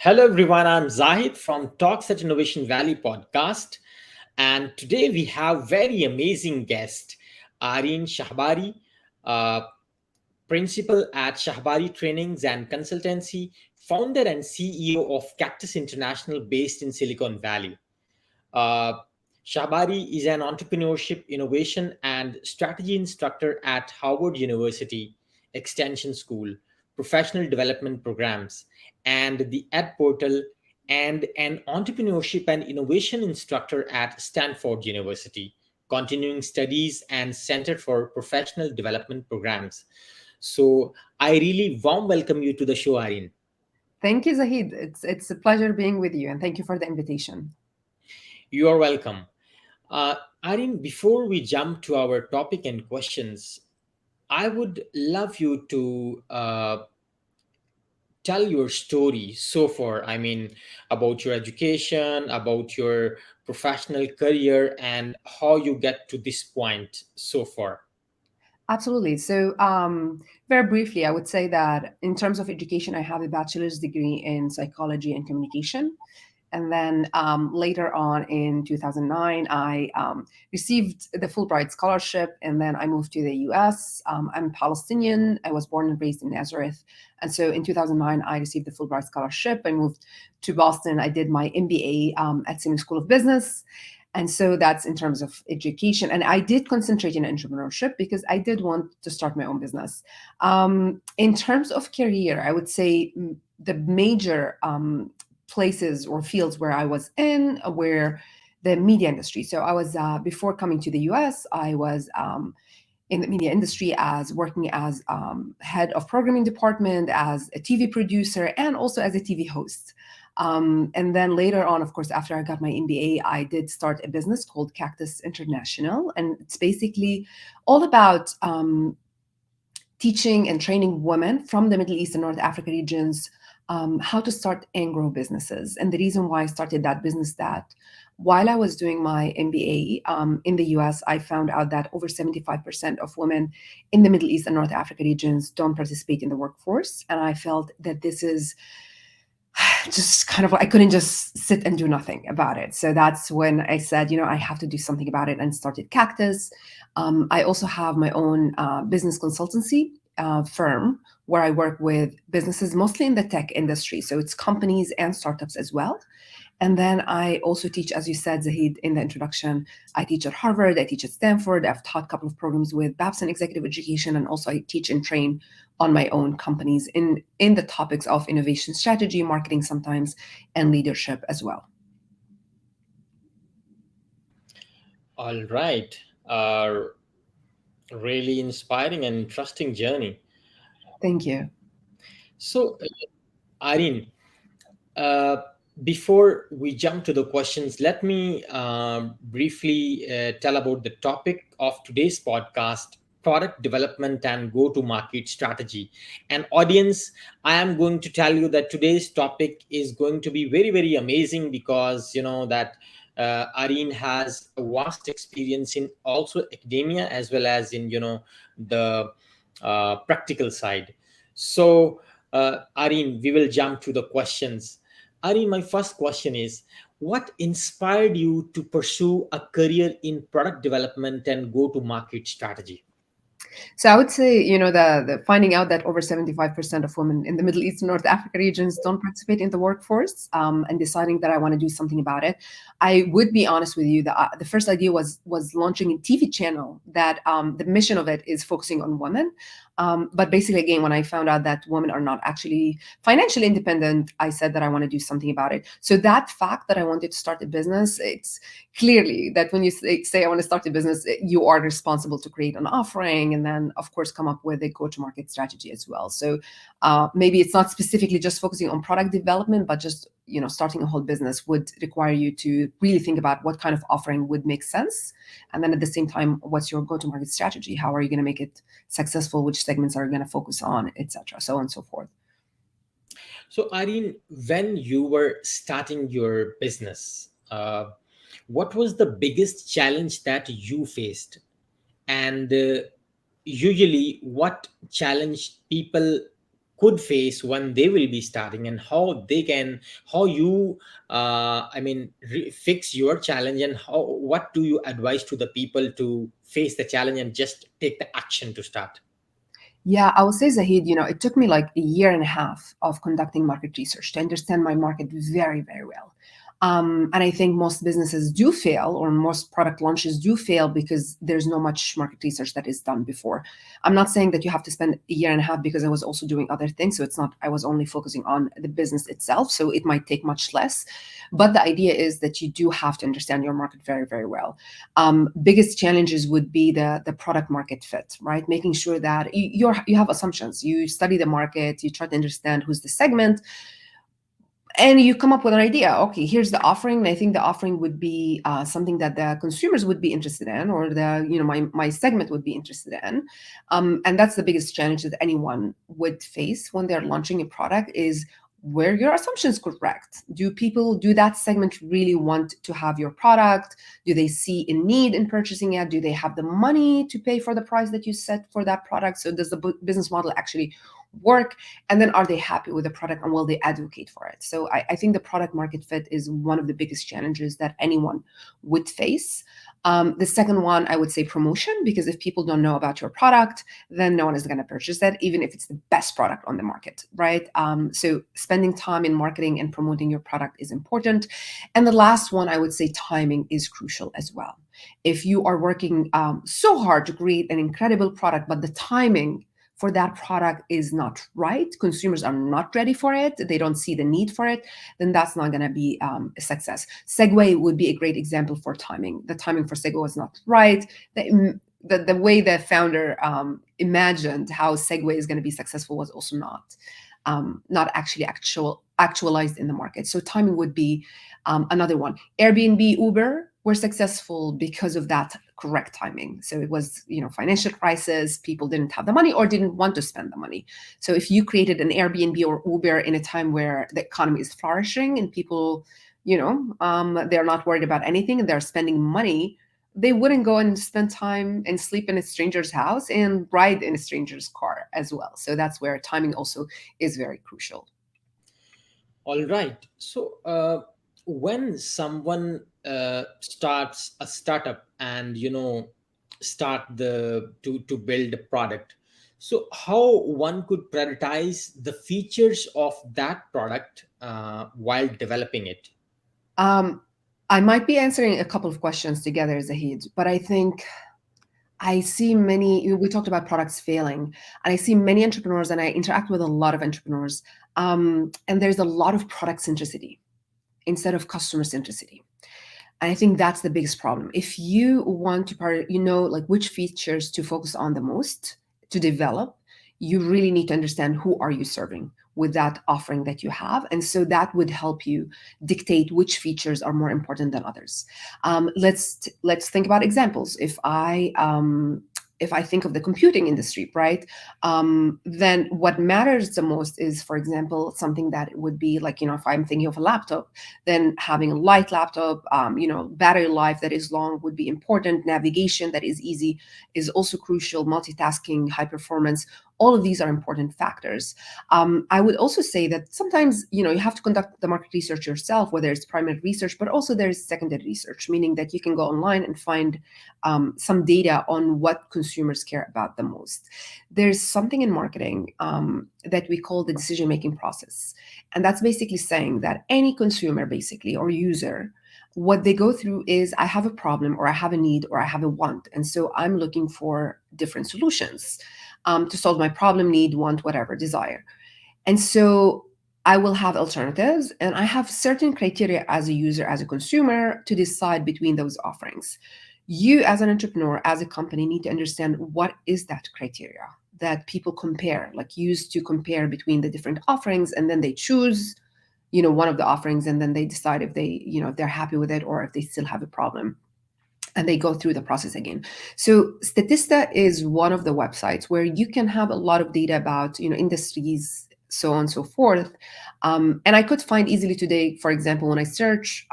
Hello, everyone. I'm Zahid from Talks at Innovation Valley podcast. And today we have very amazing guest, Areen Shahbari, uh, principal at Shahbari Trainings and Consultancy, founder and CEO of Cactus International based in Silicon Valley. Uh, Shahbari is an entrepreneurship, innovation, and strategy instructor at Harvard University Extension School, professional development programs, and the Ed Portal, and an entrepreneurship and innovation instructor at Stanford University, continuing studies and Center for Professional Development Programs. So, I really warm welcome you to the show, Irene. Thank you, Zahid. It's a pleasure being with you, and thank you for the invitation. You are welcome. Uh, Irene, before we jump to our topic and questions, I would love you to tell your story so far. I mean, about your education, about your professional career, and how you get to this point so far. Absolutely. Very briefly, I would say that in terms of education, I have a bachelor's degree in psychology and communication. And then later on in 2009, I received the Fulbright Scholarship, and then I moved to the US. I'm Palestinian. I was born and raised in Nazareth. And so in 2009, I received the Fulbright Scholarship. I moved to Boston. I did my MBA at Simmons School of Business. And so that's in terms of education. And I did concentrate in entrepreneurship because I did want to start my own business. In terms of career, I would say the major places or fields where I was in were the media industry. So I was, before coming to the US, I was in the media industry as working as head of programming department, as a TV producer, and also as a TV host. And then later on, of course, after I got my MBA, I did start a business called Cactus International. And it's basically all about teaching and training women from the Middle East and North Africa regions how to start and grow businesses. And the reason why I started that business, that while I was doing my MBA in the US, I found out that over 75% of women in the Middle East and North Africa regions don't participate in the workforce. And I felt that this is just kind of, I couldn't just sit and do nothing about it. So that's when I said, I have to do something about it, and started Cactus. I also have my own business consultancy firm where I work with businesses mostly in the tech industry. So it's companies and startups as well. And then I also teach, as you said, Zahid, in the introduction, I teach at Harvard, I teach at Stanford. I've taught a couple of programs with Babson Executive Education, and also I teach and train on my own companies in the topics of innovation strategy, marketing sometimes, and leadership as well. All right. Really inspiring and interesting journey. Thank you. So, Irene, uh, before we jump to the questions, let me briefly tell about the topic of today's podcast: product development and go to market strategy. And, audience, I am going to tell you that today's topic is going to be very, very amazing because you know that. Areen has a vast experience in also academia as well as in the practical side. So, Areen, we will jump to the questions. Ari, my first question is, what inspired you to pursue a career in product development and go to market strategy? So I would say, the finding out that over 75% of women in the Middle East and North Africa regions don't participate in the workforce, and deciding that I want to do something about it. I would be honest with you, the first idea was launching a TV channel that the mission of it is focusing on women. But basically, again, when I found out that women are not actually financially independent, I said that I want to do something about it. So that fact that I wanted to start a business, it's clearly that when you say I want to start a business, you are responsible to create an offering and then, of course, come up with a go-to-market strategy as well. So maybe it's not specifically just focusing on product development, but just starting a whole business would require you to really think about what kind of offering would make sense, and then at the same time, what's your go-to-market strategy? How are you going to make it successful? Which segments are you going to focus on, etc., so on and so forth. So, Irene, when you were starting your business, what was the biggest challenge that you faced? And usually, what challenge people could face when they will be starting, and how they can, how you fix your challenge, and how, what do you advise to the people to face the challenge and just take the action to start? Yeah, I would say, Zahid, it took me like a year and a half of conducting market research to understand my market very, very well. And I think most businesses do fail, or most product launches do fail, because there's no much market research that is done before. I'm not saying that you have to spend a year and a half, because I was also doing other things. So it's not, I was only focusing on the business itself. So it might take much less. But the idea is that you do have to understand your market very, very well. Biggest challenges would be the product market fit, right? Making sure that you have assumptions. You study the market, you try to understand who's the segment, and you come up with an idea. Okay, here's the offering, and I think the offering would be something that the consumers would be interested in, or my segment would be interested in. And that's the biggest challenge that anyone would face when they're launching a product, is where your assumptions correct. Do that segment really want to have your product? Do they see a need in purchasing it? Do they have the money to pay for the price that you set for that product? So does the business model actually work? And then, are they happy with the product, and will they advocate for it? So I think the product market fit is one of the biggest challenges that anyone would face. The second one, I would say promotion, because if people don't know about your product, then no one is going to purchase that, even if it's the best product on the market, right? So spending time in marketing and promoting your product is important. And the last one, I would say timing is crucial as well. If you are working so hard to create an incredible product, but the timing for that product is not right, consumers are not ready for it, they don't see the need for it, then that's not going to be a success. Segway would be a great example for timing. The timing for Segway was not right. The way the founder imagined how Segway is going to be successful was also not actually actualized in the market. So timing would be another one. Airbnb, Uber were successful because of that correct timing. So it was, financial crisis, people didn't have the money or didn't want to spend the money. So if you created an Airbnb or Uber in a time where the economy is flourishing and people, they're not worried about anything and they're spending money, they wouldn't go and spend time and sleep in a stranger's house and ride in a stranger's car as well. So that's where timing also is very crucial. All right. So, when someone starts a startup and start the to build a product, so how one could prioritize the features of that product while developing it? Um, I might be answering a couple of questions together, Zahid, but I think I see many, we talked about products failing, and I see many entrepreneurs, and I interact with a lot of entrepreneurs, and there's a lot of product centricity instead of customer centricity. And I think that's the biggest problem. If you want to like which features to focus on the most to develop, you really need to understand who are you serving with that offering that you have. And so that would help you dictate which features are more important than others. Let's think about examples. If I think of the computing industry, right, then what matters the most is, for example, something that would be like, if I'm thinking of a laptop, then having a light laptop, battery life that is long would be important. Navigation that is easy is also crucial. Multitasking, high performance, all of these are important factors. I would also say that sometimes, you have to conduct the market research yourself, whether it's primary research, but also there's secondary research, meaning that you can go online and find some data on what consumers care about the most. There's something in marketing that we call the decision-making process. And that's basically saying that any consumer, basically, or user, what they go through is, I have a problem, or I have a need, or I have a want. And so I'm looking for different solutions to solve my problem, need, want, whatever, desire. And so I will have alternatives, and I have certain criteria as a user, as a consumer, to decide between those offerings. You, as an entrepreneur, as a company, need to understand what is that criteria that people compare, like use to compare between the different offerings, and then they choose, one of the offerings, and then they decide if if they're happy with it or if they still have a problem, and they go through the process again. So Statista is one of the websites where you can have a lot of data about, industries, so on and so forth. And I could find easily today, for example, when I search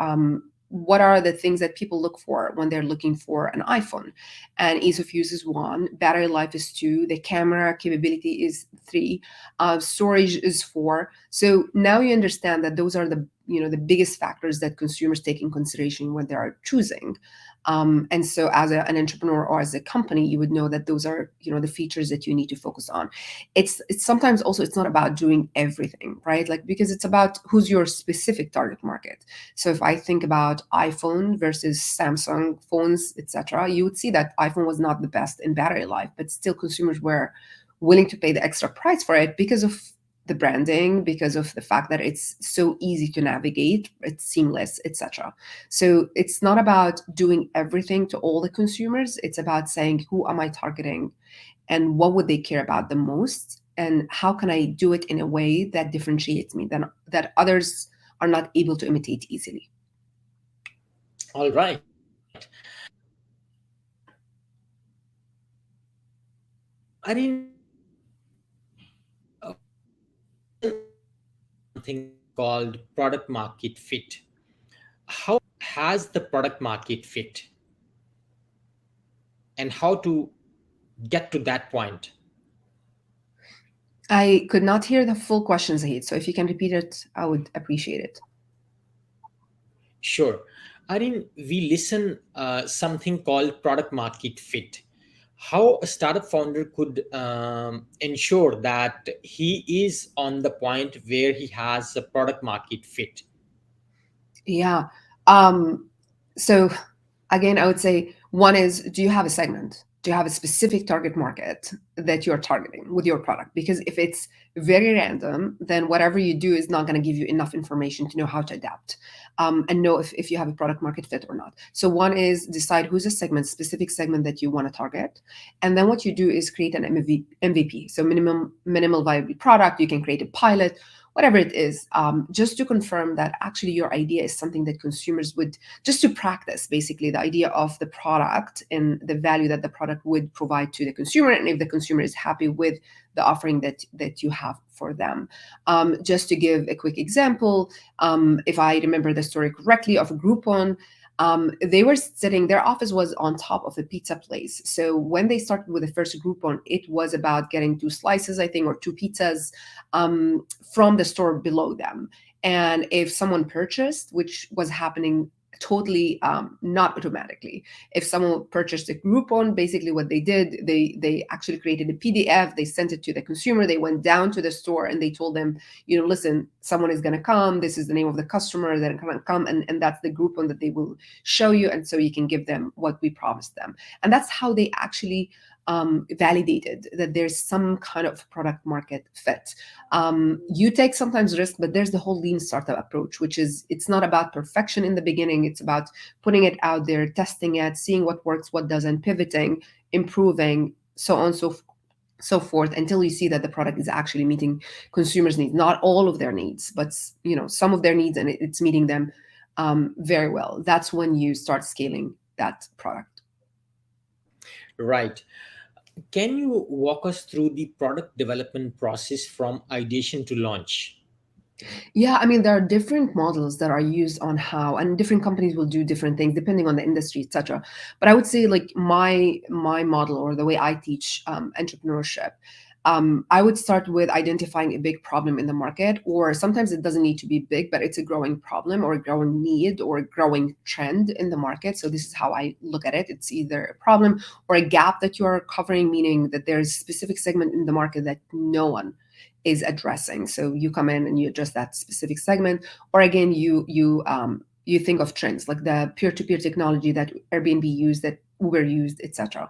what are the things that people look for when they're looking for an iPhone? And ease of use is one, battery life is two, the camera capability is three, storage is four. So now you understand that those are the biggest factors that consumers take in consideration when they are choosing. And so as an entrepreneur or as a company, you would know that those are the features that you need to focus on. It's sometimes also it's not about doing everything, right? Like, because it's about who's your specific target market. So if I think about iPhone versus Samsung phones, etc., you would see that iPhone was not the best in battery life, but still consumers were willing to pay the extra price for it because of the branding, because of the fact that it's so easy to navigate, it's seamless, etc. So it's not about doing everything to all the consumers. It's about saying, who am I targeting and what would they care about the most? And how can I do it in a way that differentiates me, that others are not able to imitate easily? All right. Irene, something called product market fit. How has the product market fit and how to get to that point? I could not hear the full question, Zahid. So if you can repeat it, I would appreciate it. Sure. Irene, we listen something called product market fit. How a startup founder could ensure that he is on the point where he has a product market fit. Yeah. Um, so again, I would say one is, do you have a segment? Do you have a specific target market that you're targeting with your product? Because if it's very random, then whatever you do is not going to give you enough information to know how to adapt, and know if you have a product market fit or not. So one is decide who's a segment, specific segment that you want to target. And then what you do is create an MVP. So minimal viable product. You can create a pilot, whatever it is, just to confirm that actually your idea is something that consumers would, just to practice basically the idea of the product and the value that the product would provide to the consumer, and if the consumer is happy with the offering that you have for them. Just to give a quick example, if I remember the story correctly of Groupon, they were sitting, their office was on top of the pizza place. So when they started with the first Groupon, it was about getting two slices, I think, or two pizzas, from the store below them. And if someone purchased, which was happening totally not automatically, if someone purchased a Groupon, basically what they did, they actually created a PDF, they sent it to the consumer, they went down to the store and they told them, listen, someone is going to come, this is the name of the customer that can come, and that's the Groupon that they will show you, and so you can give them what we promised them. And that's how they actually validated that there's some kind of product market fit. You take sometimes risk, but there's the whole lean startup approach, which is, it's not about perfection in the beginning. It's about putting it out there, testing it, seeing what works, what doesn't, pivoting, improving, so on, so forth, until you see that the product is actually meeting consumers' needs. Not all of their needs, but some of their needs, and it's meeting them very well. That's when you start scaling that product. Right. Can you walk us through the product development process from ideation to launch? Yeah, I mean, there are different models that are used on how, and different companies will do different things depending on the industry, etc. But I would say, like, my model, or the way I teach entrepreneurship, I would start with identifying a big problem in the market, or sometimes it doesn't need to be big, but it's a growing problem or a growing need or a growing trend in the market. So this is how I look at it. It's either a problem or a gap that you are covering, meaning that there's a specific segment in the market that no one is addressing. So you come in and you address that specific segment, or again, you think of trends like the peer-to-peer technology that Airbnb used, that Uber used, etc.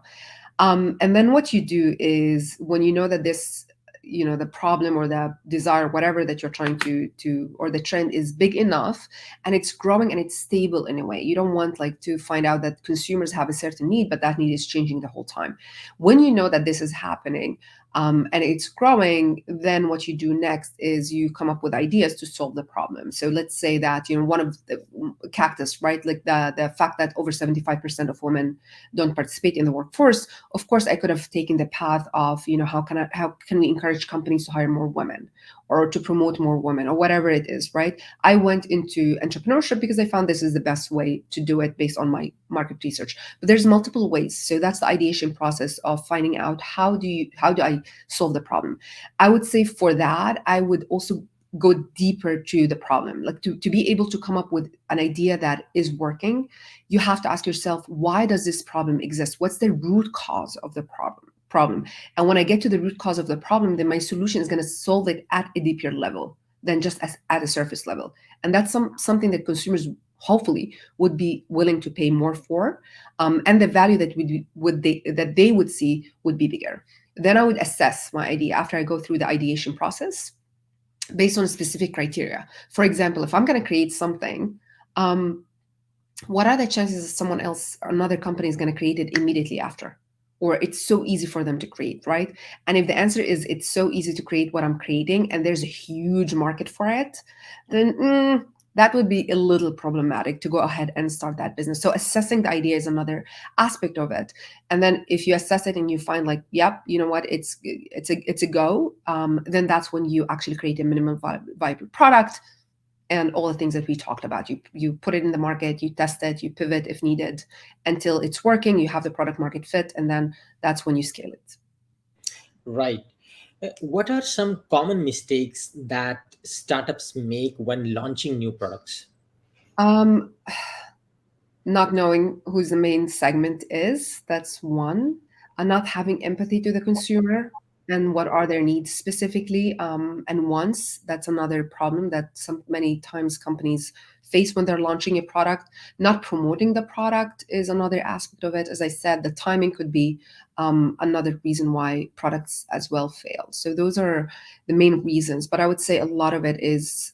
And then what you do is, when you know that this, the problem or the desire, whatever that you're trying to or the trend is big enough and it's growing and it's stable in a way, you don't want like to find out that consumers have a certain need, but that need is changing the whole time. When you know that this is happening, and it's growing, then what you do next is you come up with ideas to solve the problem. So let's say that, one of the Cactus, right? Like the fact that over 75% of women don't participate in the workforce. Of course, I could have taken the path of, how can we encourage companies to hire more women? or to promote more women or whatever it is, right? I went into entrepreneurship because I found this is the best way to do it based on my market research. But there's multiple ways. So that's the ideation process of finding out how do I solve the problem. I would say for that, I would also go deeper to the problem. Like to be able to come up with an idea that is working, you have to ask yourself, why does this problem exist? What's the root cause of the problem? And when I get to the root cause of the problem, then my solution is going to solve it at a deeper level than just at a surface level. And that's something that consumers hopefully would be willing to pay more for, and the value that they would see would be bigger. Then I would assess my idea after I go through the ideation process based on specific criteria. For example, if I'm going to create something, um, what are the chances that someone else, another company, is going to create it immediately after? Or it's so easy for them to create, right? And if the answer is it's so easy to create what I'm creating and there's a huge market for it, then that would be a little problematic to go ahead and start that business. So assessing the idea is another aspect of it. And then if you assess it and you find like, yep, you know what, it's a go, then that's when you actually create a minimum viable product and all the things that we talked about. You put it in the market, you test it, you pivot if needed until it's working, you have the product market fit, and then that's when you scale it. Right. What are some common mistakes that startups make when launching new products? Um, Not knowing who's the main segment is, that's one. Not having empathy to the consumer and what are their needs specifically, and wants. That's another problem that many times companies face when they're launching a product. Not promoting the product is another aspect of it. As I said, the timing could be another reason why products as well fail. So those are the main reasons. But I would say a lot of it is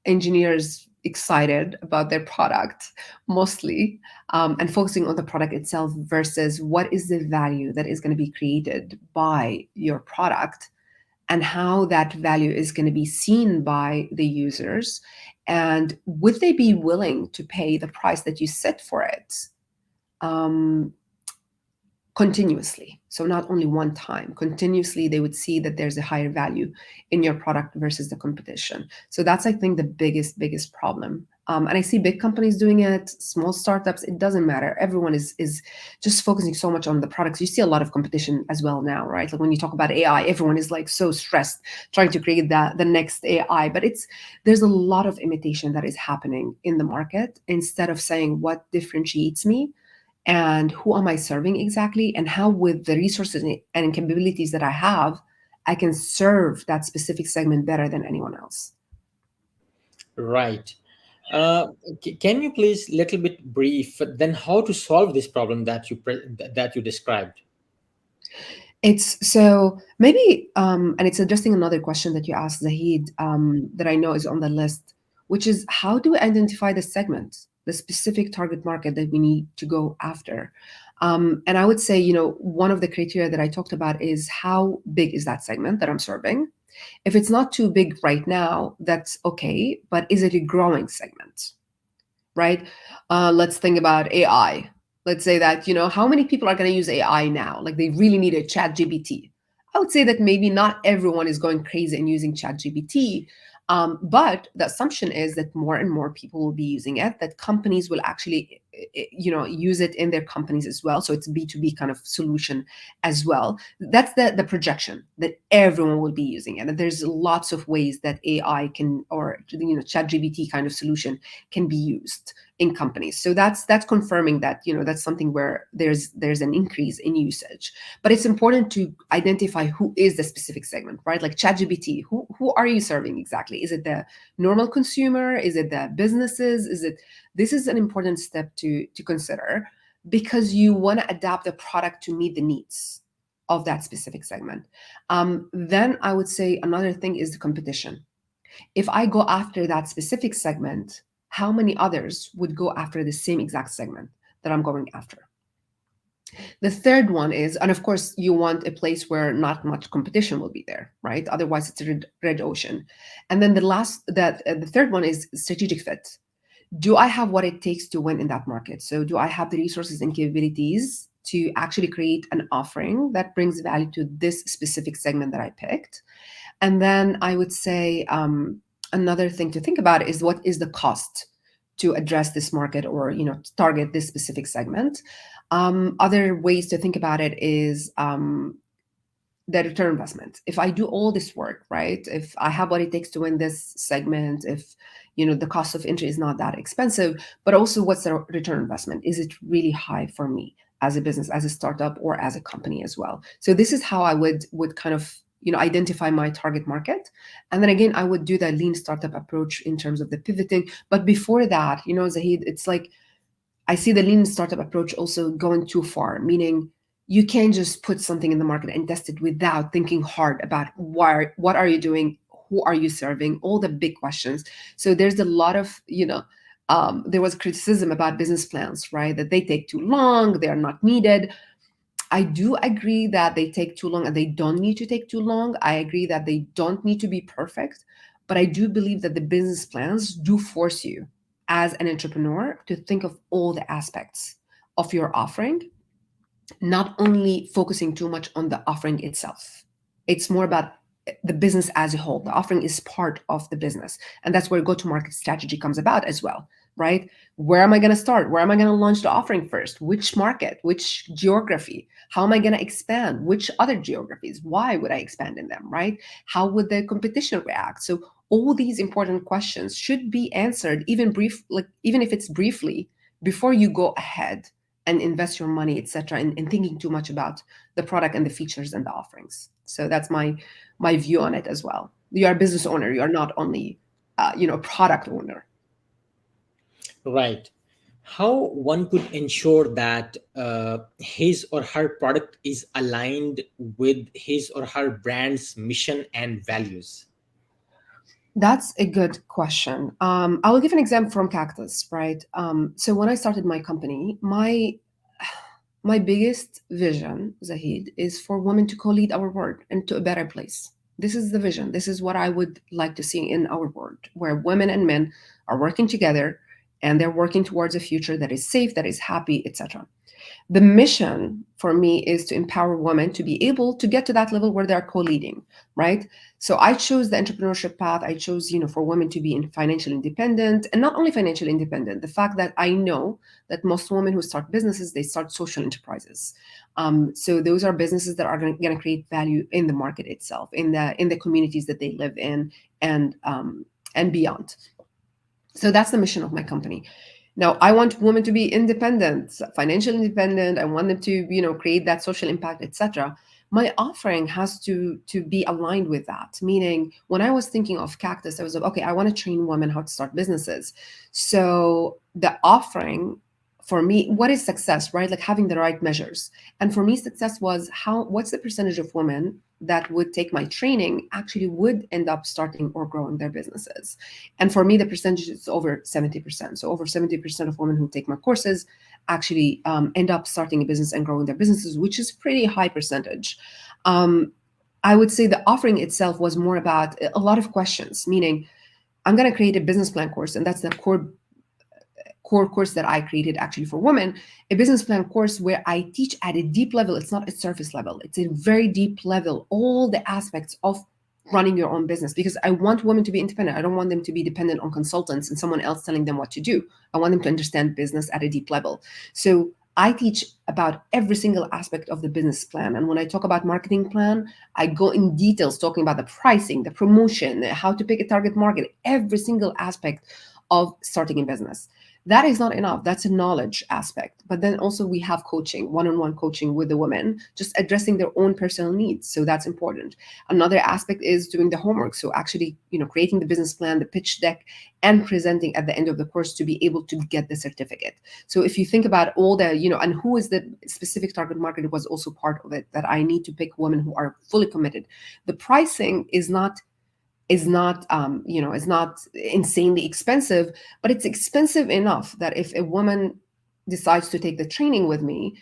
engineers excited about their product mostly, and focusing on the product itself versus what is the value that is going to be created by your product and how that value is going to be seen by the users, and would they be willing to pay the price that you set for it, um, continuously. So not only one time, continuously they would see that there's a higher value in your product versus the competition. So that's, I think, the biggest problem. And I see big companies doing it, small startups, it doesn't matter. Everyone is just focusing so much on the products. You see a lot of competition as well now, right? Like when you talk about AI, everyone is like so stressed trying to create the next AI. But there's a lot of imitation that is happening in the market instead of saying what differentiates me and who am I serving exactly, and how with the resources and capabilities that I have, I can serve that specific segment better than anyone else. Right. Uh, can you please little bit brief then how to solve this problem that that you described? It's so maybe, and it's addressing another question that you asked, Zahid, that I know is on the list, which is how do we identify the segment, the specific target market that we need to go after? And I would say, one of the criteria that I talked about is how big is that segment that I'm serving? If it's not too big right now, that's okay, but is it a growing segment? Right? Let's think about AI. Let's say that, how many people are going to use AI now? Like they really need a chat GPT. I would say that maybe not everyone is going crazy and using chat GPT. But the assumption is that more and more people will be using it, that companies will actually, use it in their companies as well. So it's B2B kind of solution as well. That's the projection that everyone will be using it. And there's lots of ways that AI can, or, chat GPT kind of solution can be used in companies. So that's confirming that, that's something where there's an increase in usage. But it's important to identify who is the specific segment, right? Like ChatGPT, who are you serving exactly? Is it the normal consumer? Is it the businesses? This is an important step to consider, because you want to adapt the product to meet the needs of that specific segment. Then I would say another thing is the competition. If I go after that specific segment, how many others would go after the same exact segment that I'm going after? The third one is, and of course, you want a place where not much competition will be there, right? Otherwise, it's a red ocean. And then the third one is strategic fit. Do I have what it takes to win in that market? So do I have the resources and capabilities to actually create an offering that brings value to this specific segment that I picked. And then I would say another thing to think about is what is the cost to address this market, or target this specific segment. Other ways to think about it is the return investment. If I do all this work, right? If I have what it takes to win this segment, if the cost of entry is not that expensive, but also what's the return investment? Is it really high for me as a business, as a startup, or as a company as well? So this is how I would kind of identify my target market. And then again, I would do the lean startup approach in terms of the pivoting. But before that, Zahid, it's like I see the lean startup approach also going too far, meaning you can't just put something in the market and test it without thinking hard about what are you doing, who are you serving, all the big questions. So there's a lot of, there was criticism about business plans, right? That they take too long, they are not needed. I do agree that they take too long and they don't need to take too long. I agree that they don't need to be perfect, but I do believe that the business plans do force you as an entrepreneur to think of all the aspects of your offering, not only focusing too much on the offering itself. It's more about the business as a whole. The offering is part of the business. And that's where go-to-market strategy comes about as well, right? Where am I going to start? Where am I going to launch the offering first? Which market? Which geography? How am I going to expand? Which other geographies? Why would I expand in them, right? How would the competition react? So all these important questions should be answered, even if it's briefly, before you go ahead and invest your money, etc., in thinking too much about the product and the features and the offerings. So that's my view on it as well. You are a business owner. You are not only product owner. Right. How one could ensure that his or her product is aligned with his or her brand's mission and values? That's a good question. I will give an example from Cactus, right? So when I started my company, my biggest vision, Zahid, is for women to co-lead our world into a better place. This is the vision. This is what I would like to see in our world, where women and men are working together and they're working towards a future that is safe, that is happy, etc. The mission for me is to empower women to be able to get to that level where they're co-leading, right? So I chose the entrepreneurship path. I chose, for women to be financially independent, and not only financially independent, the fact that I know that most women who start businesses, they start social enterprises. So those are businesses that are going to create value in the market itself, in the communities that they live in, and beyond. So that's the mission of my company. Now, I want women to be independent, financially independent. I want them to, create that social impact, etc. My offering has to be aligned with that. Meaning, when I was thinking of Cactus, I was like, okay, I want to train women how to start businesses. So the offering for me, what is success, right? Like having the right measures. And for me, success was what's the percentage of women that would take my training actually would end up starting or growing their businesses. And for me, the percentage is over 70%. So over 70% of women who take my courses actually end up starting a business and growing their businesses, which is pretty high percentage. I would say the offering itself was more about a lot of questions, meaning I'm going to create a business plan course, and that's the core course that I created actually for women, a business plan course where I teach at a deep level. It's not a surface level. It's a very deep level, all the aspects of running your own business, because I want women to be independent. I don't want them to be dependent on consultants and someone else telling them what to do. I want them to understand business at a deep level. So I teach about every single aspect of the business plan. And when I talk about marketing plan, I go in details talking about the pricing, the promotion, how to pick a target market, every single aspect of starting a business. That is not enough. That's a knowledge aspect. But then also we have coaching, one-on-one coaching with the women, just addressing their own personal needs. So that's important. Another aspect is doing the homework. So actually, creating the business plan, the pitch deck, and presenting at the end of the course to be able to get the certificate. So if you think about all the, and who is the specific target market was also part of it, that I need to pick women who are fully committed. The pricing is not insanely expensive, but it's expensive enough that if a woman decides to take the training with me,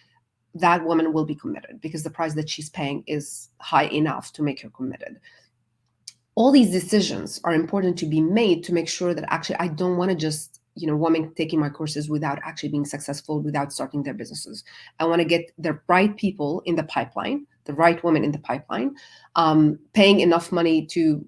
that woman will be committed because the price that she's paying is high enough to make her committed. All these decisions are important to be made to make sure that actually I don't want to just women taking my courses without actually being successful, without starting their businesses. I want to get the right people in the pipeline, the right women in the pipeline, paying enough money to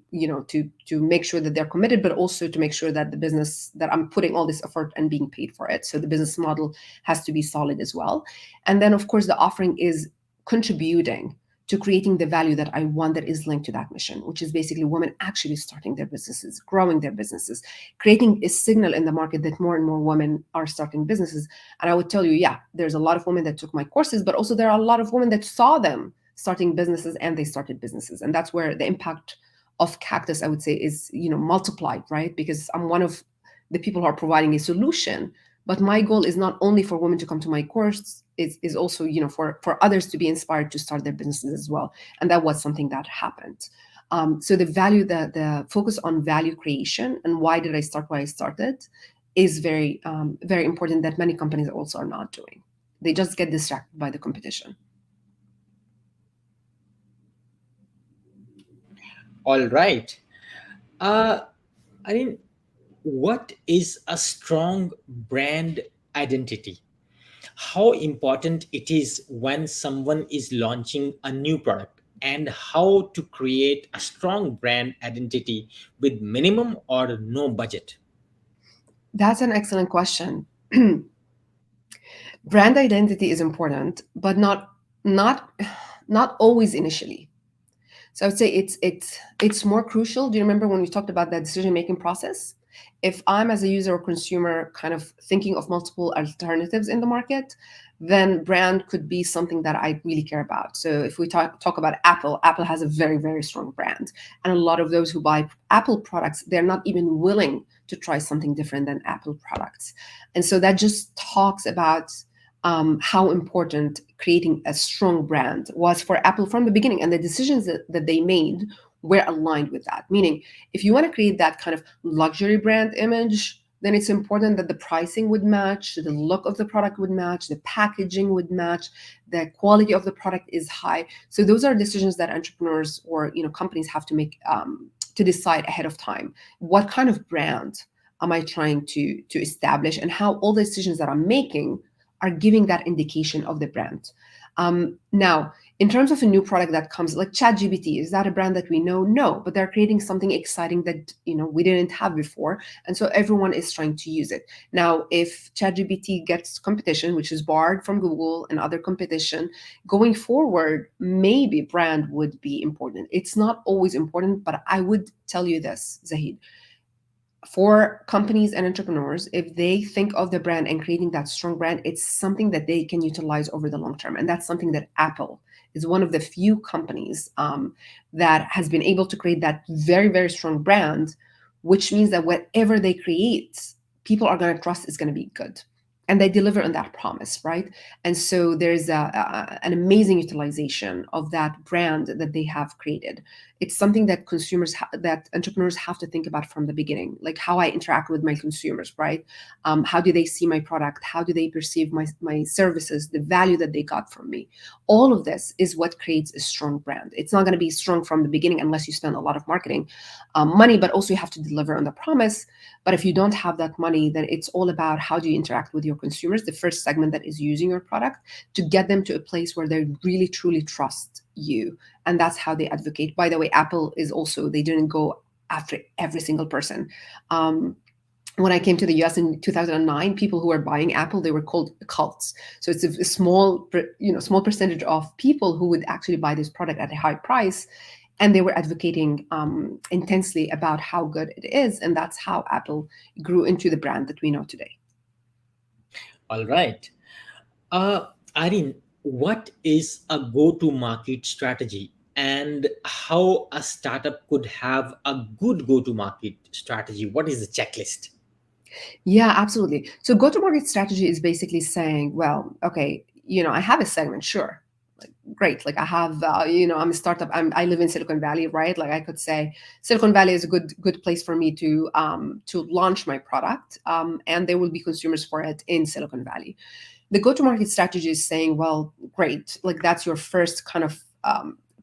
to make sure that they're committed, but also to make sure that the business, that I'm putting all this effort and being paid for it. So the business model has to be solid as well. And then of course the offering is contributing to creating the value that I want, that is linked to that mission, which is basically women actually starting their businesses, growing their businesses, creating a signal in the market that more and more women are starting businesses. And I would tell you, yeah, there's a lot of women that took my courses, but also there are a lot of women that saw them starting businesses and they started businesses. And that's where the impact of Cactus, I would say, is multiplied, right? Because I'm one of the people who are providing a solution, but my goal is not only for women to come to my course, is also for others to be inspired to start their businesses as well. And that was something that happened. So the focus on value creation and why did I start why I started is very very important, that many companies also are not doing. They just get distracted by the competition. All right. Uh, I mean, what is a strong brand identity? How important it is when someone is launching a new product, and how to create a strong brand identity with minimum or no budget? That's an excellent question. Brand identity is important, but not not always initially. So I would say it's more crucial. Do you remember when we talked about that decision making process? If I'm as a user or consumer kind of thinking of multiple alternatives in the market, then brand could be something that I really care about. So if we talk about Apple, Apple has a very, very strong brand. And a lot of those who buy Apple products, they're not even willing to try something different than Apple products. And so that just talks about how important creating a strong brand was for Apple from the beginning, and the decisions that they made were aligned with that. Meaning, if you want to create that kind of luxury brand image, then it's important that the pricing would match, the look of the product would match, the packaging would match, the quality of the product is high. So those are decisions that entrepreneurs or companies have to make, to decide ahead of time. What kind of brand am I trying to establish, and how all the decisions that I'm making are giving that indication of the brand. Now, in terms of a new product that comes, like ChatGPT, is that a brand that we know? No, but they're creating something exciting that we didn't have before, and so everyone is trying to use it. Now, if ChatGPT gets competition, which is barred from Google and other competition, going forward, maybe brand would be important. It's not always important, but I would tell you this, Zahid, for companies and entrepreneurs, if they think of the brand and creating that strong brand, it's something that they can utilize over the long term. And that's something that Apple is one of the few companies that has been able to create that very, very strong brand, which means that whatever they create, people are going to trust is going to be good. And they deliver on that promise, right? And so there's an amazing utilization of that brand that they have created. It's something that that entrepreneurs have to think about from the beginning, like how I interact with my consumers, right? How do they see my product? How do they perceive my services, the value that they got from me? All of this is what creates a strong brand. It's not going to be strong from the beginning unless you spend a lot of marketing money, but also you have to deliver on the promise. But if you don't have that money, then it's all about how do you interact with your consumers, the first segment that is using your product, to get them to a place where they really truly trust you. And that's how they advocate. By the way, Apple is also, they didn't go after every single person. When I came to the US in 2009, people who were buying Apple, they were called cults. So it's a small percentage of people who would actually buy this product at a high price, and they were advocating intensely about how good it is, and that's how Apple grew into the brand that we know today. All right. Uh, Irene, what is a go-to market strategy, and how a startup could have a good go-to market strategy? What is the checklist? Yeah, absolutely. So go-to-market strategy is basically saying, well, okay, I have a segment, sure, like great. Like I have, I'm a startup. I live in Silicon Valley, right? Like I could say Silicon Valley is a good place for me to launch my product, and there will be consumers for it in Silicon Valley. The go-to-market strategy is saying, well, great, like that's your first kind of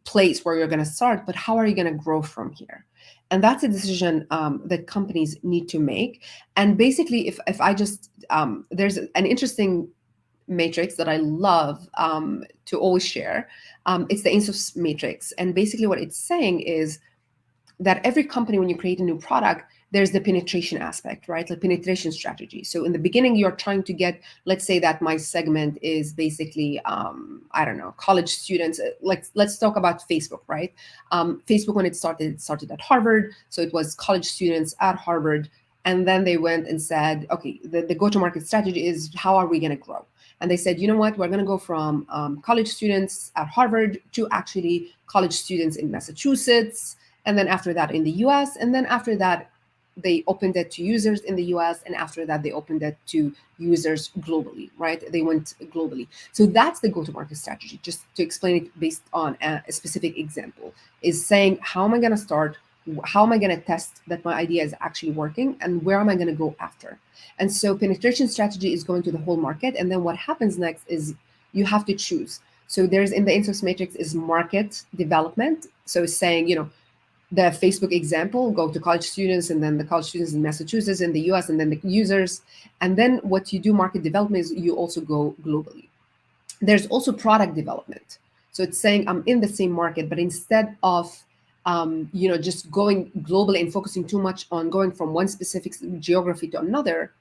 place where you're going to start, but how are you going to grow from here? And that's a decision that companies need to make. And basically, if I just there's an interesting matrix that I love to always share. It's the ASOS matrix, and basically what it's saying is that every company, when you create a new product, there's the penetration aspect, right? The penetration strategy. So in the beginning, you're trying to get, let's say that my segment is basically, I don't know, college students. Let's talk about Facebook, right? Facebook, when it started at Harvard. So it was college students at Harvard. And then they went and said, okay, the go-to-market strategy is, how are we going to grow? And they said, you know what, we're going to go from college students at Harvard to actually college students in Massachusetts, and then after that in the US, and then after that they opened it to users in the US, and after that they opened it to users globally, right? They went globally. So that's the go-to-market strategy. Just to explain it based on a specific example, is saying, how am I going to start? How am I going to test that my idea is actually working, and where am I going to go after? And so penetration strategy is going to the whole market, and then what happens next is you have to choose. So there's, in the interest matrix, is market development. So it's saying, the Facebook example, go to college students, and then the college students in Massachusetts, in the US, and then the users. And then what you do, market development, is you also go globally. There's also product development. So it's saying, I'm in the same market, but instead of just going globally and focusing too much on going from one specific geography to another,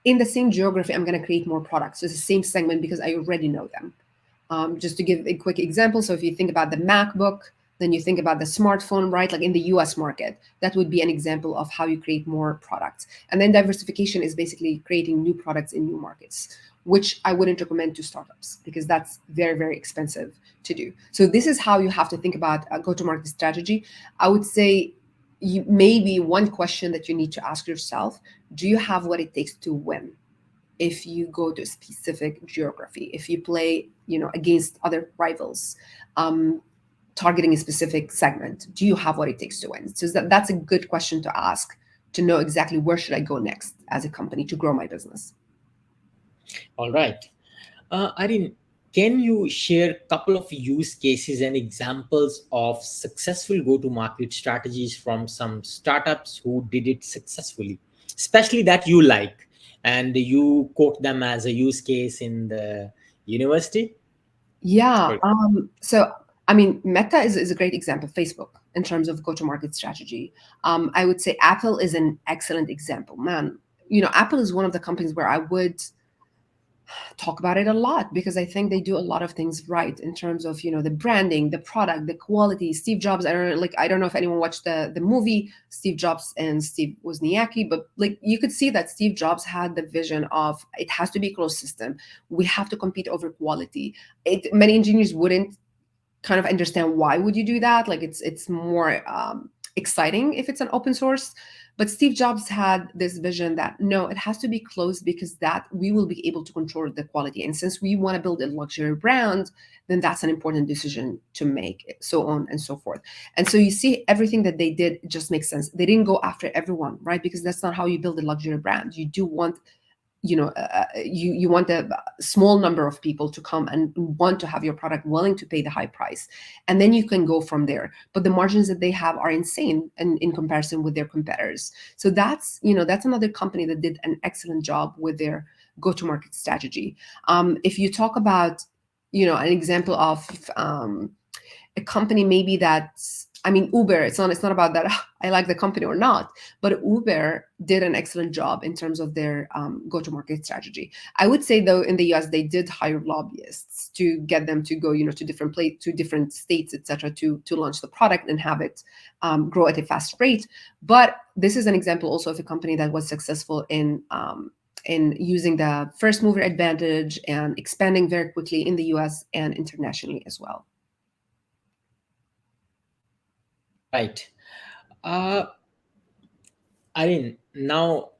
in the same geography, I'm going to create more products. So it's the same segment because I already know them. Just to give a quick example, so if you think about the MacBook, then you think about the smartphone, right? Like in the US market, that would be an example of how you create more products. And then diversification is basically creating new products in new markets, which I wouldn't recommend to startups because that's very, very expensive to do. So this is how you have to think about a go-to-market strategy. I would say maybe one question that you need to ask yourself: do you have what it takes to win? If you go to a specific geography, if you play, against other rivals, um, targeting a specific segment, do you have what it takes to win? So that's a good question to ask, to know exactly where should I go next as a company to grow my business. All right. Areen, can you share a couple of use cases and examples of successful go-to-market strategies from some startups who did it successfully, especially that you like, and you quote them as a use case in the university? Yeah. For So, I mean, Meta is a great example, Facebook, in terms of go to market strategy. I would say Apple is an excellent example. Man, Apple is one of the companies where I would talk about it a lot because I think they do a lot of things right in terms of, the branding, the product, the quality. Steve Jobs, I don't know if anyone watched the movie Steve Jobs and Steve Wozniacki, but like you could see that Steve Jobs had the vision of, it has to be a closed system. We have to compete over quality. Many engineers wouldn't kind of understand why would you do that. Like it's more exciting if it's an open source, but Steve Jobs had this vision that no, it has to be closed because that we will be able to control the quality, and since we want to build a luxury brand, then that's an important decision to make, so on and so forth. And so you see everything that they did just makes sense. They didn't go after everyone, right? Because that's not how you build a luxury brand. You do want, you want a small number of people to come and want to have your product, willing to pay the high price, and then you can go from there. But the margins that they have are insane in comparison with their competitors. So that's another company that did an excellent job with their go to market strategy. If you talk about, an example of a company maybe that's, I mean, Uber, it's not about that I like the company or not, but Uber did an excellent job in terms of their go-to-market strategy. I would say though, in the US, they did hire lobbyists to get them to go, to to different states, etc., to launch the product and have it grow at a fast rate. But this is an example also of a company that was successful in using the first mover advantage and expanding very quickly in the US and internationally as well. right. Uh, Areen, now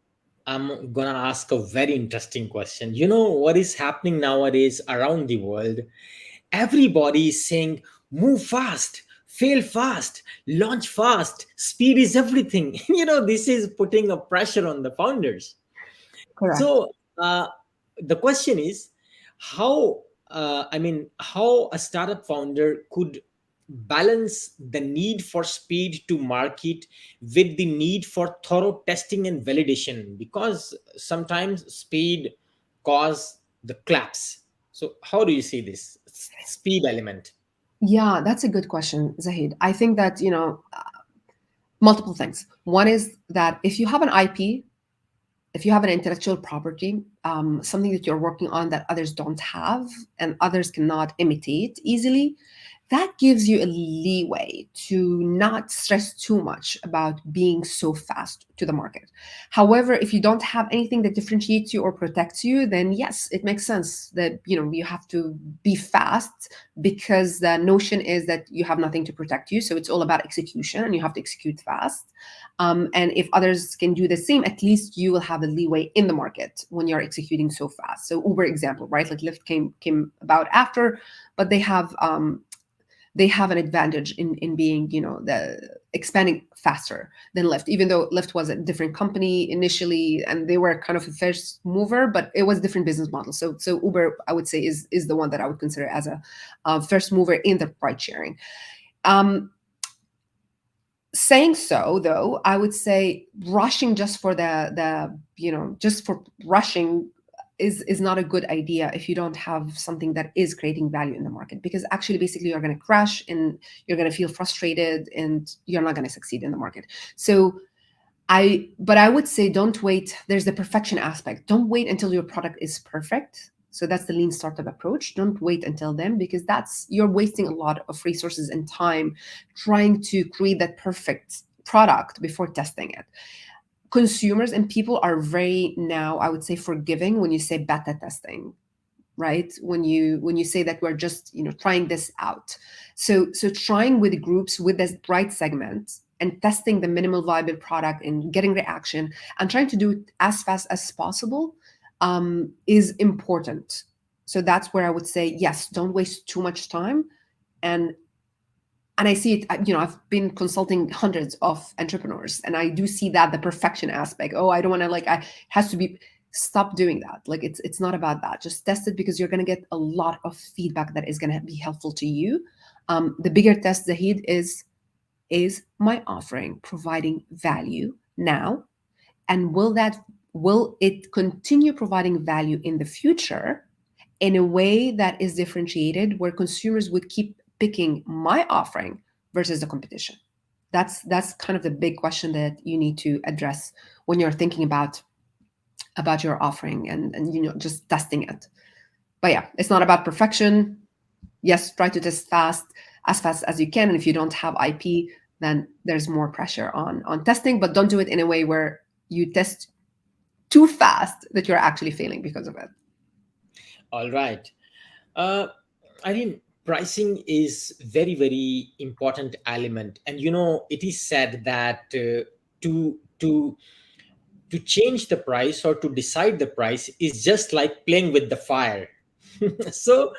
I'm gonna ask a very interesting question. You know what is happening nowadays around the world? Everybody is saying, move fast, fail fast, launch fast, speed is everything. This is putting a pressure on the founders. Correct. So the question is, how how a startup founder could balance the need for speed to market with the need for thorough testing and validation, because sometimes speed cause the collapse. So how do you see this speed element? Yeah, that's a good question, Zahid. I think that, multiple things. One is that if you have an IP, if you have an intellectual property, something that you're working on that others don't have and others cannot imitate easily, that gives you a leeway to not stress too much about being so fast to the market. However, if you don't have anything that differentiates you or protects you, then yes, it makes sense that you have to be fast, because the notion is that you have nothing to protect you. So it's all about execution and you have to execute fast. And if others can do the same, at least you will have a leeway in the market when you're executing so fast. So Uber example, right? Like Lyft came about after, but they have an advantage in being, the expanding faster than Lyft, even though Lyft was a different company initially and they were kind of a first mover, but it was a different business model. So Uber, I would say, is the one that I would consider as a first mover in the ride sharing. Um, Saying so, though, I would say rushing just for just for rushing is not a good idea if you don't have something that is creating value in the market, because actually basically you're going to crash and you're going to feel frustrated and you're not going to succeed in the market. So but I would say don't wait. There's the perfection aspect. Don't wait until your product is perfect. So that's the lean startup approach. Don't wait until then, because you're wasting a lot of resources and time trying to create that perfect product before testing it. Consumers and people are very now, I would say, forgiving when you say beta testing, right? When you say that we're just trying this out. So trying with groups with this right segment and testing the minimal viable product and getting reaction and trying to do it as fast as possible is important. So that's where I would say yes, don't waste too much time. And I see it, I've been consulting hundreds of entrepreneurs and I do see that the perfection aspect. Oh, I don't want to, like, it has to be. Stop doing that. Like, it's not about that. Just test it, because you're going to get a lot of feedback that is going to be helpful to you. The bigger test, Zahid, is my offering providing value now? And will it continue providing value in the future in a way that is differentiated, where consumers would keep picking my offering versus the competition? That's kind of the big question that you need to address when you're thinking about your offering and just testing it. But yeah, it's not about perfection. Yes, try to test as fast as you can. And if you don't have IP, then there's more pressure on testing, but don't do it in a way where you test too fast that you're actually failing because of it. All right. uh, I mean, pricing is very, very important element, and it is said that to to to change the price or to decide the price is just like playing with the fire. So,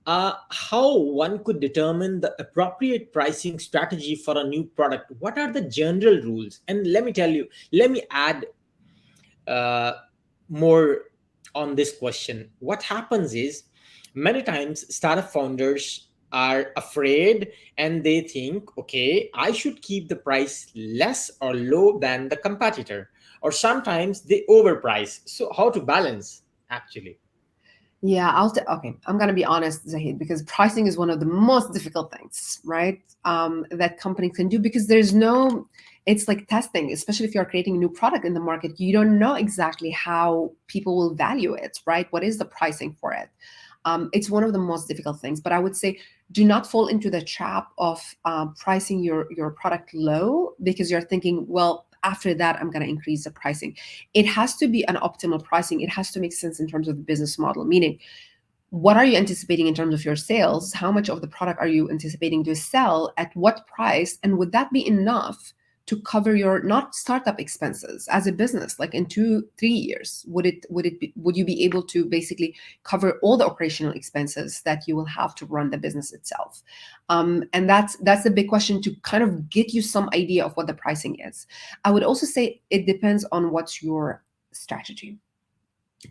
how one could determine the appropriate pricing strategy for a new product? What are the general rules? And let me tell you, let me add uh, more on this question. What happens is, many times startup founders are afraid and they think, okay, I should keep the price less or low than the competitor, or sometimes they overprice. So how to balance actually? Yeah, okay. I'm gonna be honest, Zahid, because pricing is one of the most difficult things, right? That companies can do, because there's no. It's like testing, especially if you're creating a new product in the market. You don't know exactly how people will value it, right? What is the pricing for it? It's one of the most difficult things. But I would say, do not fall into the trap of pricing your product low because you're thinking, well, after that, I'm going to increase the pricing. It has to be an optimal pricing. It has to make sense in terms of the business model, meaning, what are you anticipating in terms of your sales? How much of the product are you anticipating to sell? At what price? And would that be enough to cover your not startup expenses as a business? Like in 2 3 years, would you be able to basically cover all the operational expenses that you will have to run the business itself? And that's the big question, to kind of get you some idea of what the pricing is. I would also say it depends on what's your strategy.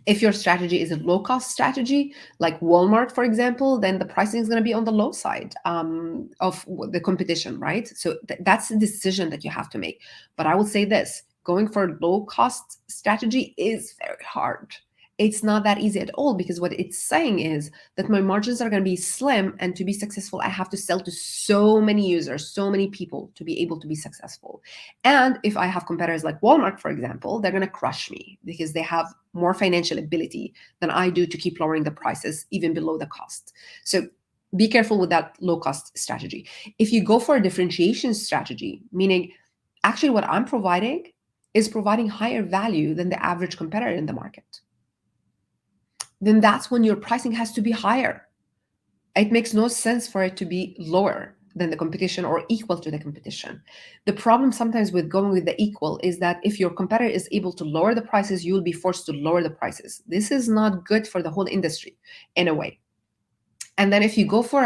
If your strategy is a low cost strategy, like Walmart, for example, then the pricing is going to be on the low side of the competition, right? So that's the decision that you have to make. But I would say this, going for a low cost strategy is very hard. It's not that easy at all, because what it's saying is that my margins are going to be slim, and to be successful, I have to sell to so many users, so many people to be able to be successful. And if I have competitors like Walmart, for example, they're going to crush me because they have more financial ability than I do to keep lowering the prices even below the cost. So be careful with that low cost strategy. If you go for a differentiation strategy, meaning actually what I'm providing is providing higher value than the average competitor in the market, then that's when your pricing has to be higher. It makes no sense for it to be lower than the competition or equal to the competition. The problem sometimes with going with the equal is that if your competitor is able to lower the prices, you'll be forced to lower the prices. This is not good for the whole industry in a way. And then if you go for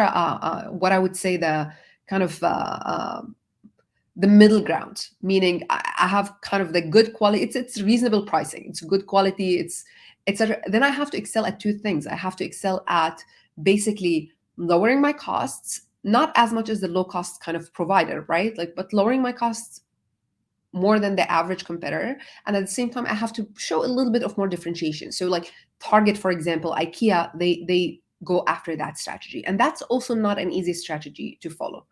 what I would say the kind of the middle ground, meaning I have kind of the good quality, it's reasonable pricing, it's good quality, it's etc. Then I have to excel at two things. I have to excel at basically lowering my costs, not as much as the low cost kind of provider, right? Like, but lowering my costs more than the average competitor. And at the same time, I have to show a little bit of more differentiation. So like Target, for example, IKEA, they go after that strategy. And that's also not an easy strategy to follow.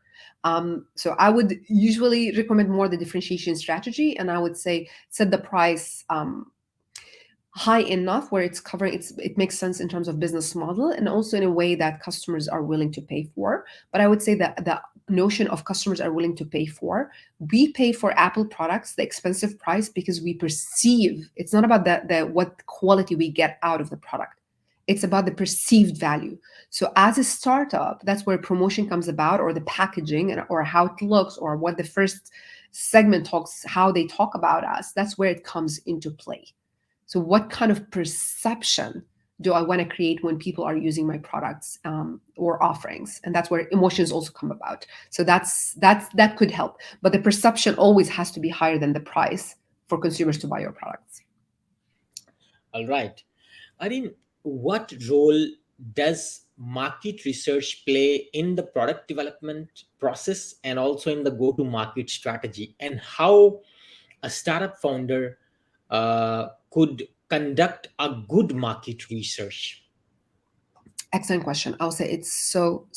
So I would usually recommend more the differentiation strategy, and I would say set the price high enough where it's covering it makes sense in terms of business model, and also in a way that customers are willing to pay for. But I would say that the notion of customers are willing to pay for, we pay for Apple products the expensive price because we perceive it's not about the what quality we get out of the product, it's about the perceived value. So as a startup, that's where promotion comes about, or the packaging, or how it looks, or what the first segment talks, how they talk about us, that's where it comes into play. So what kind of perception do I want to create when people are using my products or offerings? And that's where emotions also come about. So that could help. But the perception always has to be higher than the price for consumers to buy your products. All right. Areen, what role does market research play in the product development process and also in the go to market strategy, and how a startup founder could conduct a good market research? Excellent question. I'll say it's so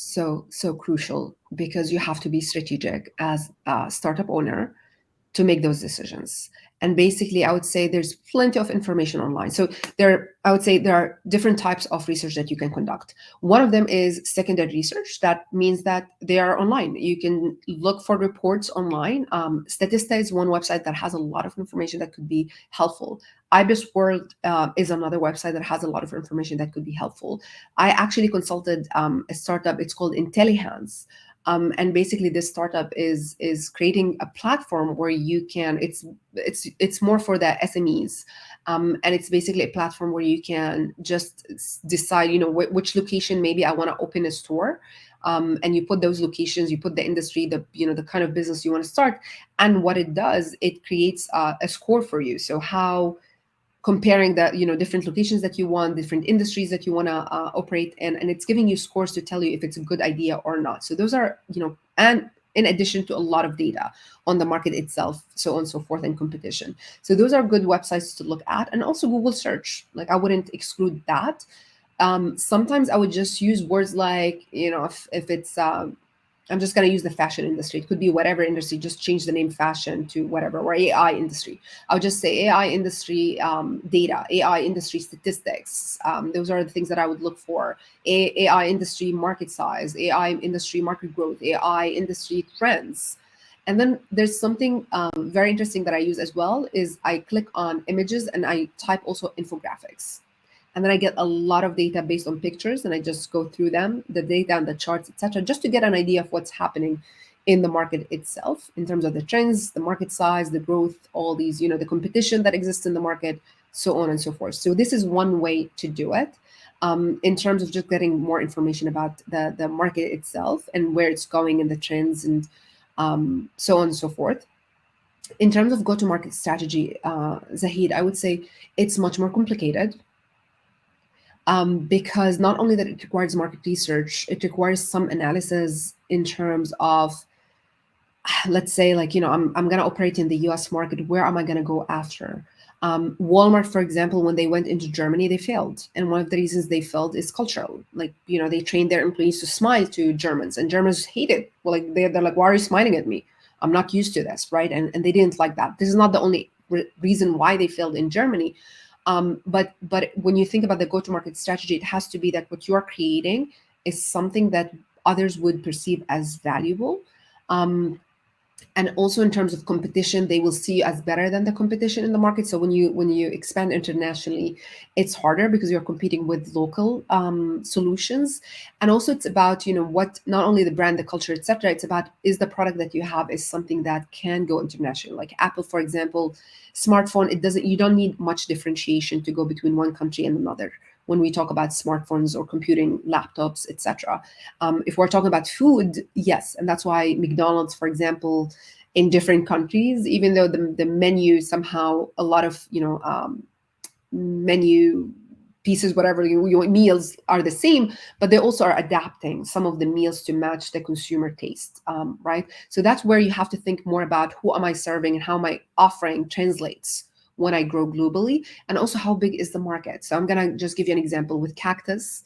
crucial, because you have to be strategic as a startup owner to make those decisions. And basically, I would say there's plenty of information online. So I would say there are different types of research that you can conduct. One of them is secondary research. That means that they are online. You can look for reports online. Statista is one website that has a lot of information that could be helpful. IBIS World is another website that has a lot of information that could be helpful. I actually consulted a startup. It's called Intelligence. And basically, this startup is creating a platform where you can. It's more for the SMEs, and it's basically a platform where you can just decide, which location maybe I want to open a store, and you put those locations, you put the industry, the kind of business you want to start, and what it does, it creates a score for you. So how comparing the different locations that you want, different industries that you want to operate in, and it's giving you scores to tell you if it's a good idea or not. So those are and in addition to a lot of data on the market itself, so on and so forth, and competition. So those are good websites to look at, and also Google search, like I wouldn't exclude that. Sometimes I would just use words like, if it's I'm just going to use the fashion industry. It could be whatever industry, just change the name fashion to whatever, or AI industry. I would just say AI industry data, AI industry statistics. Those are the things that I would look for. AI industry market size, AI industry market growth, AI industry trends. And then there's something very interesting that I use as well, is I click on images and I type also infographics. And then I get a lot of data based on pictures, and I just go through them, the data and the charts, etc., just to get an idea of what's happening in the market itself in terms of the trends, the market size, the growth, all these, the competition that exists in the market, so on and so forth. So this is one way to do it, in terms of just getting more information about the market itself and where it's going and the trends, and so on and so forth. In terms of go-to-market strategy, Zahid, I would say it's much more complicated. because not only that it requires market research, it requires some analysis in terms of, let's say, like, I'm going to operate in the US market. Where am I going to go after? Walmart, for example, when they went into Germany, they failed. And one of the reasons they failed is cultural. Like, they trained their employees to smile to Germans, and Germans hate it. Well, like, they're like, why are you smiling at me? I'm not used to this, right? And they didn't like that. This is not the only reason why they failed in Germany. But when you think about the go-to-market strategy, it has to be that what you're creating is something that others would perceive as valuable. And also in terms of competition, they will see you as better than the competition in the market. So when you expand internationally, it's harder because you're competing with local solutions. And also it's about, what, not only the brand, the culture, etc. It's about, is the product that you have is something that can go international. Like Apple, for example, smartphone, you don't need much differentiation to go between one country and another when we talk about smartphones or computing laptops, etc. If we're talking about food, yes, and that's why McDonald's, for example, in different countries, even though the menu somehow, a lot of menu pieces, whatever meals are the same, but they also are adapting some of the meals to match the consumer taste, right? So that's where you have to think more about who am I serving and how my offering translates when I grow globally, and also how big is the market. So I'm gonna just give you an example with Cactus,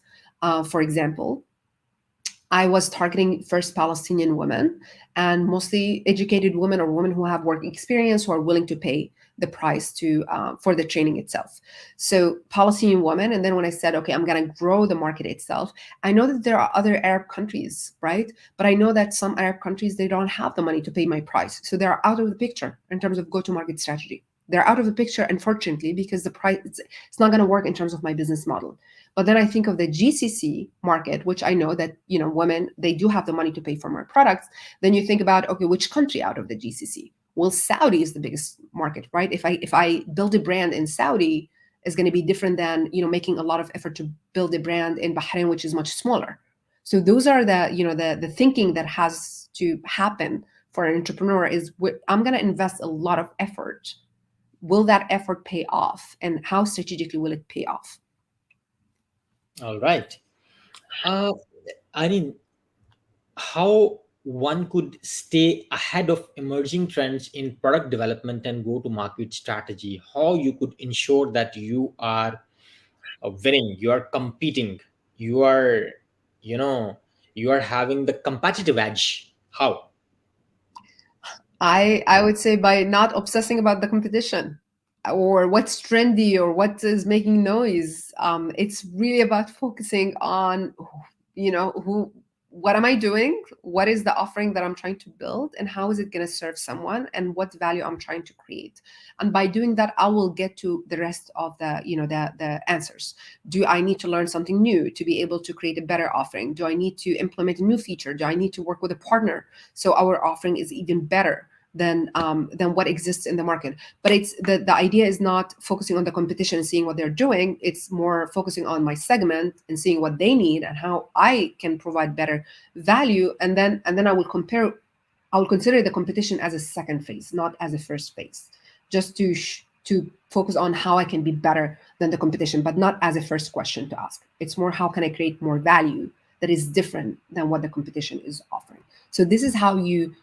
for example. I was targeting first Palestinian women and mostly educated women or women who have work experience who are willing to pay the price to for the training itself. So Palestinian women, and then when I said, okay, I'm going to grow the market itself, I know that there are other Arab countries, right? But I know that some Arab countries, they don't have the money to pay my price, so they're out of the picture in terms of go-to-market strategy. They're out of the picture, unfortunately, because the price it's not going to work in terms of my business model. But then I think of the GCC market, which I know that women, they do have the money to pay for my products. Then you think about, okay, which country out of the GCC? Well, Saudi is the biggest market, right? If I build a brand in Saudi, is going to be different than making a lot of effort to build a brand in Bahrain, which is much smaller. So those are the thinking that has to happen for an entrepreneur is I'm going to invest a lot of effort. Will that effort pay off, and how strategically will it pay off? All right. Uh, I mean, how one could stay ahead of emerging trends in product development and go to market strategy, how you could ensure that you are winning, you are competing, you are, you know, you are having the competitive edge. How? I would say by not obsessing about the competition or what's trendy or what is making noise. It's really about focusing on, who, what am I doing? What is the offering that I'm trying to build, and how is it going to serve someone, and what value I'm trying to create. And by doing that, I will get to the rest of the answers. Do I need to learn something new to be able to create a better offering? Do I need to implement a new feature? Do I need to work with a partner so our offering is even better than what exists in the market? But it's the idea is not focusing on the competition and seeing what they're doing. It's more focusing on my segment and seeing what they need and how I can provide better value. And then I will consider the competition as a second phase, not as a first phase, just to focus on how I can be better than the competition, but not as a first question to ask. It's more, how can I create more value that is different than what the competition is offering? So this is how you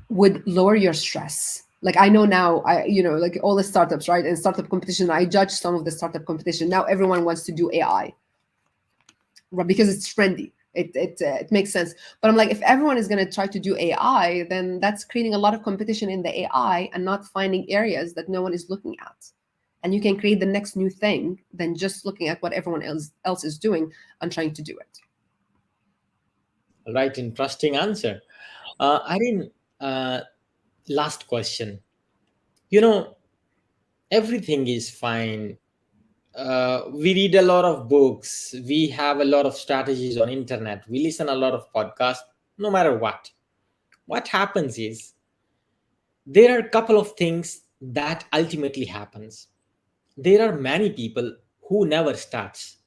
would lower your stress. Like, I know now, like all the startups, right? And startup competition, I judge some of the startup competition. Now everyone wants to do AI, right? Because it's trendy. It makes sense. But I'm like, if everyone is going to try to do AI, then that's creating a lot of competition in the AI and not finding areas that no one is looking at. And you can create the next new thing than just looking at what everyone else is doing and trying to do it. Right, interesting answer. Irene, uh, last question. You know, everything is fine. We read a lot of books. We have a lot of strategies on internet. We listen a lot of podcasts. No matter what happens is there are a couple of things that ultimately happens. There are many people who never starts.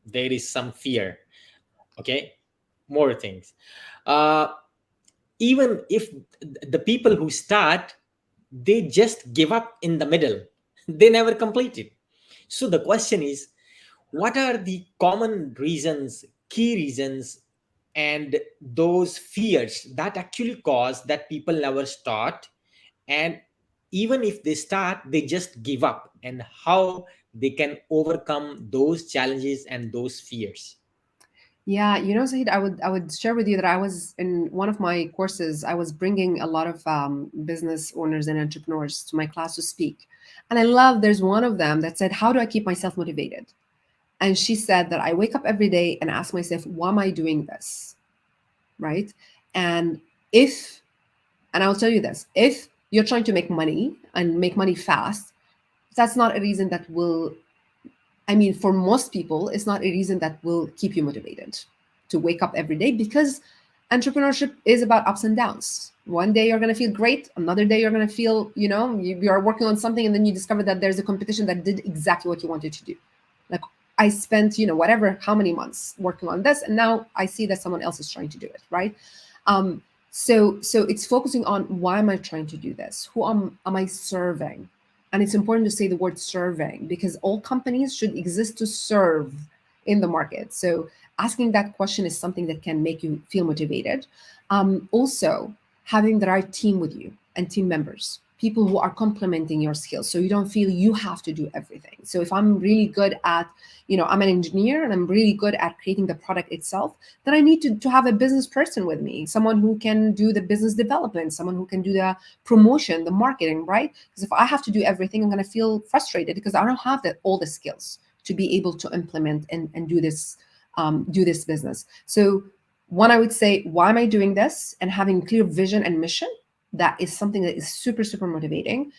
There is some fear. Okay, more things. Uh, Even if the people who start, they just give up in the middle. They never complete it. So the question is, what are the common reasons, key reasons, and those fears that actually cause that people never start, and even if they start, they just give up, and how they can overcome those challenges and those fears? Yeah, Zahid, I would share with you that I was in one of my courses. I was bringing a lot of business owners and entrepreneurs to my class to speak, and I love. There's one of them that said, "How do I keep myself motivated?" And she said that I wake up every day and ask myself, "Why am I doing this?" Right? And if, and I'll tell you this: if you're trying to make money and make money fast, that's not a reason that will, I mean, for most people, it's not a reason that will keep you motivated to wake up every day, because entrepreneurship is about ups and downs. One day you're going to feel great. Another day you're going to feel, you are working on something and then you discover that there's a competition that did exactly what you wanted to do. Like, I spent, whatever, how many months working on this, and now I see that someone else is trying to do it, right? So it's focusing on, why am I trying to do this? Who am I serving? And it's important to say the word serving, because all companies should exist to serve in the market. So asking that question is something that can make you feel motivated. Also, having the right team with you and team members, people who are complementing your skills, so you don't feel you have to do everything. So if I'm really good at, I'm an engineer and I'm really good at creating the product itself, then I need to have a business person with me, someone who can do the business development, someone who can do the promotion, the marketing, right? Because if I have to do everything, I'm going to feel frustrated because I don't have all the skills to be able to implement and do this business. So one, I would say, why am I doing this? And having clear vision and mission, that is something that is super, super motivating.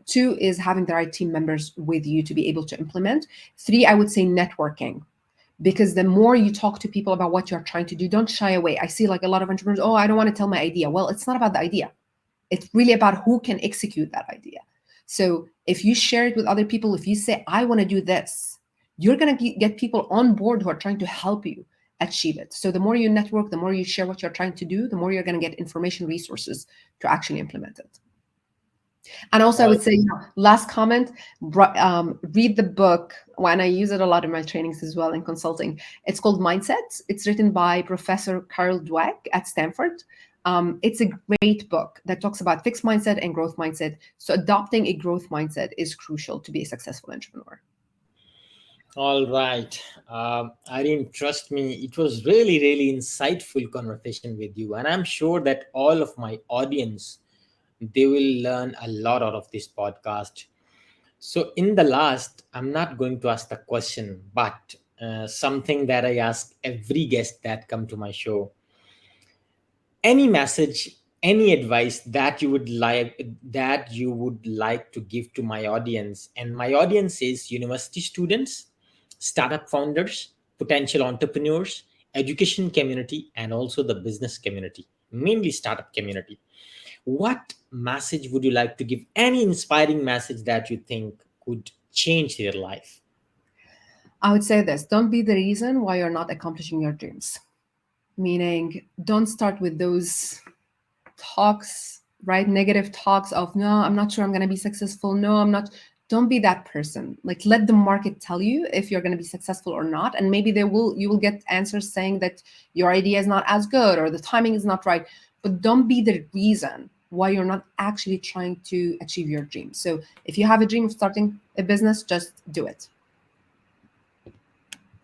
Two is having the right team members with you to be able to implement. Three, I would say networking, because the more you talk to people about what you're trying to do, don't shy away. I see like a lot of entrepreneurs, oh, I don't want to tell my idea. Well, it's not about the idea. It's really about who can execute that idea. So if you share it with other people, if you say, I want to do this, you're going to get people on board who are trying to help you achieve it. So the more you network, the more you share what you're trying to do, the more you're going to get information resources to actually implement it. And also, I All would say, last comment, read the book. When I use it a lot in my trainings as well in consulting, it's called Mindset. It's written by Professor Carol Dweck at Stanford. It's a great book that talks about fixed mindset and growth mindset. So adopting a growth mindset is crucial to be a successful entrepreneur. All right. Irene, trust me, it was really, really insightful conversation with you. And I'm sure that all of my audience, they will learn a lot out of this podcast. So in the last, I'm not going to ask the question, but something that I ask every guest that come to my show. Any message, any advice that you would like to give to my audience, and my audience is university students, startup founders, potential entrepreneurs, education community, and also the business community, mainly startup community. What message would you like to give? Any inspiring message that you think could change their life? I would say this: don't be the reason why you're not accomplishing your dreams. Meaning, don't start with those talks, right? Negative talks of, no, I'm not sure I'm going to be successful. No, I'm not. Don't be that person. Like, let the market tell you if you're going to be successful or not. And maybe you will get answers saying that your idea is not as good or the timing is not right. But don't be the reason why you're not actually trying to achieve your dream. So if you have a dream of starting a business, just do it.